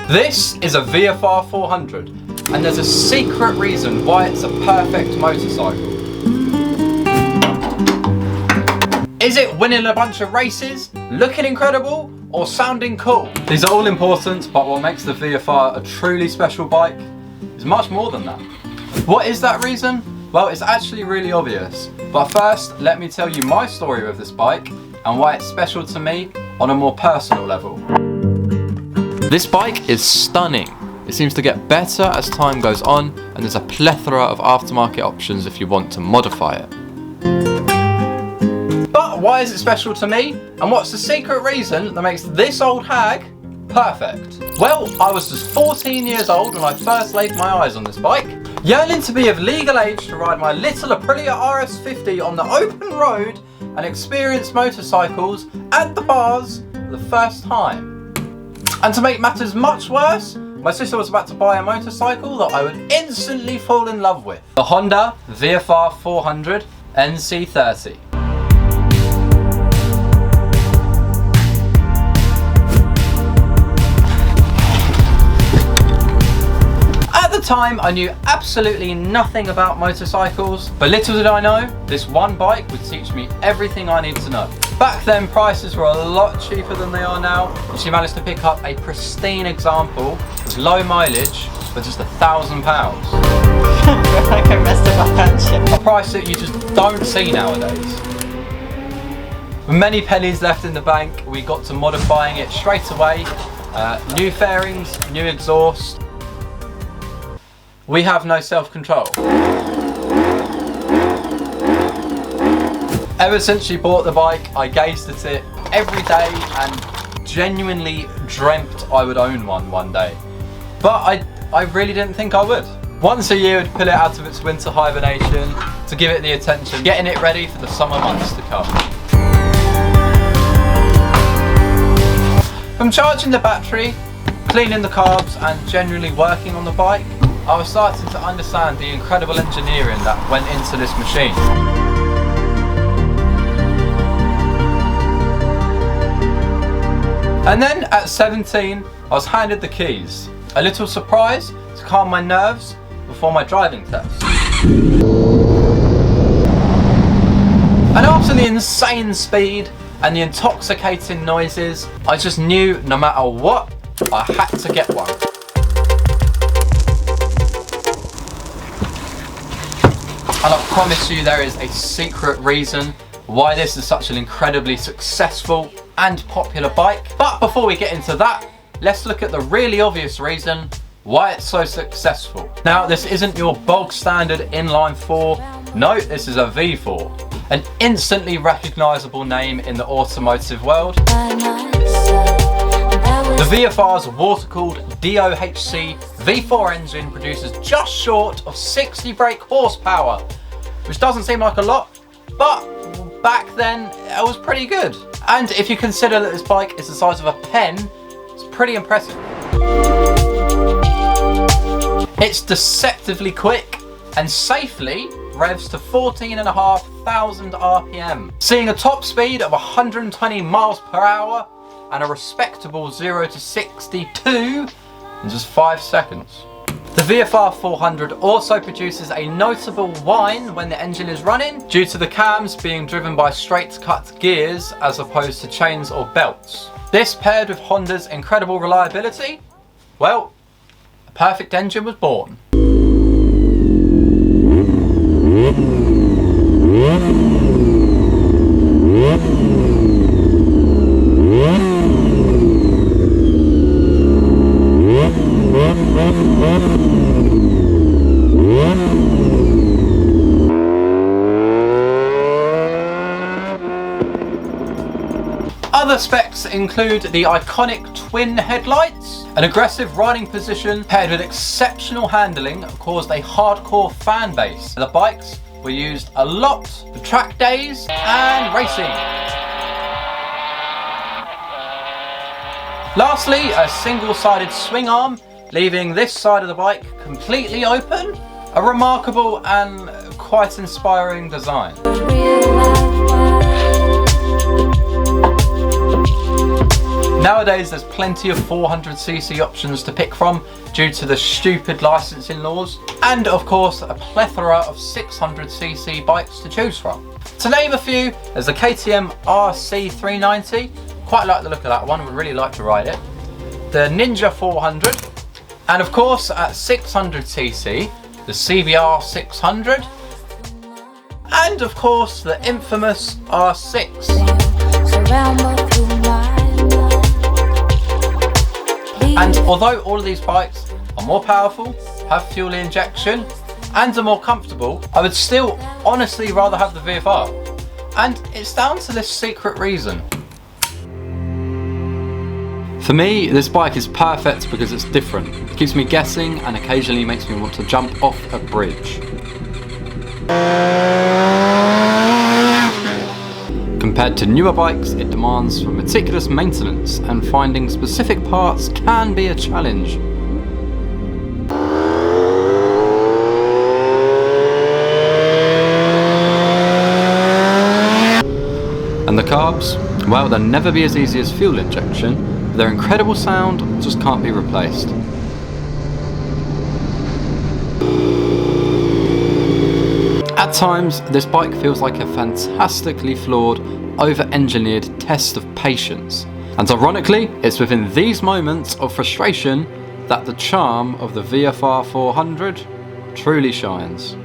This is a VFR400, and there's a secret reason why it's a perfect motorcycle. Is it winning a bunch of races, looking incredible, or sounding cool? These are all important, but what makes the VFR a truly special bike is much more than that. What is that reason? Well, it's actually really obvious. But first, let me tell you my story with this bike and why it's special to me on a more personal level. This bike is stunning. It seems to get better as time goes on, and there's a plethora of aftermarket options if you want to modify it. But why is it special to me? And what's the secret reason that makes this old hag perfect? Well, I was just 14 years old when I first laid my eyes on this bike, yearning to be of legal age to ride my little Aprilia RS50 on the open road and experience motorcycles at the bars for the first time. And to make matters much worse, my sister was about to buy a motorcycle that I would instantly fall in love with. The Honda VFR400 NC30. At the time, I knew absolutely nothing about motorcycles, but little did I know, this one bike would teach me everything I need to know. Back then, prices were a lot cheaper than they are now, and she managed to pick up a pristine example with low mileage for just £1,000. Like I messed up my handshake. A price that you just don't see nowadays. With many pennies left in the bank, we got to modifying it straight away. New fairings, new exhaust. We have no self-control. Ever since she bought the bike, I gazed at it every day and genuinely dreamt I would own one day. But I really didn't think I would. Once a year, I'd pull it out of its winter hibernation to give it the attention, getting it ready for the summer months to come. From charging the battery, cleaning the carbs and generally working on the bike, I was starting to understand the incredible engineering that went into this machine. And then at 17, I was handed the keys. A little surprise to calm my nerves before my driving test. And after the insane speed and the intoxicating noises, I just knew no matter what, I had to get one. And I promise you there is a secret reason why this is such an incredibly successful and popular bike. But before we get into that, let's look at the really obvious reason why it's so successful. Now, this isn't your bog standard inline 4. No, this is a V4, an instantly recognizable name in the automotive world. The VFR's water-cooled DOHC V4 engine produces just short of 60 brake horsepower, which doesn't seem like a lot, but back then it was pretty good. And if you consider that this bike is the size of a pen, it's pretty impressive. It's deceptively quick and safely revs to 14,500 RPM, seeing a top speed of 120 miles per hour and a respectable 0 to 62 in just 5 seconds. The VFR400 also produces a notable whine when the engine is running due to the cams being driven by straight cut gears as opposed to chains or belts. This paired with Honda's incredible reliability, well, a perfect engine was born. Other specs include the iconic twin headlights. An aggressive riding position paired with exceptional handling caused a hardcore fan base. The bikes were used a lot for track days and racing. Lastly, a single-sided swing arm, leaving this side of the bike completely open. A remarkable and quite inspiring design. Nowadays there's plenty of 400cc options to pick from due to the stupid licensing laws, and of course a plethora of 600cc bikes to choose from. To name a few, there's the KTM RC390, quite like the look of that one, would really like to ride it. The Ninja 400, and of course at 600cc, the CBR 600, and of course the infamous R6. And although all of these bikes are more powerful, have fuel injection, and are more comfortable, I would still honestly rather have the VFR. And it's down to this secret reason. For me, this bike is perfect because it's different. It keeps me guessing and occasionally makes me want to jump off a bridge. Compared to newer bikes, it demands meticulous maintenance, and finding specific parts can be a challenge. And the carbs? Well, they'll never be as easy as fuel injection, but their incredible sound just can't be replaced. At times, this bike feels like a fantastically flawed, over-engineered test of patience. And ironically, it's within these moments of frustration that the charm of the VFR400 truly shines.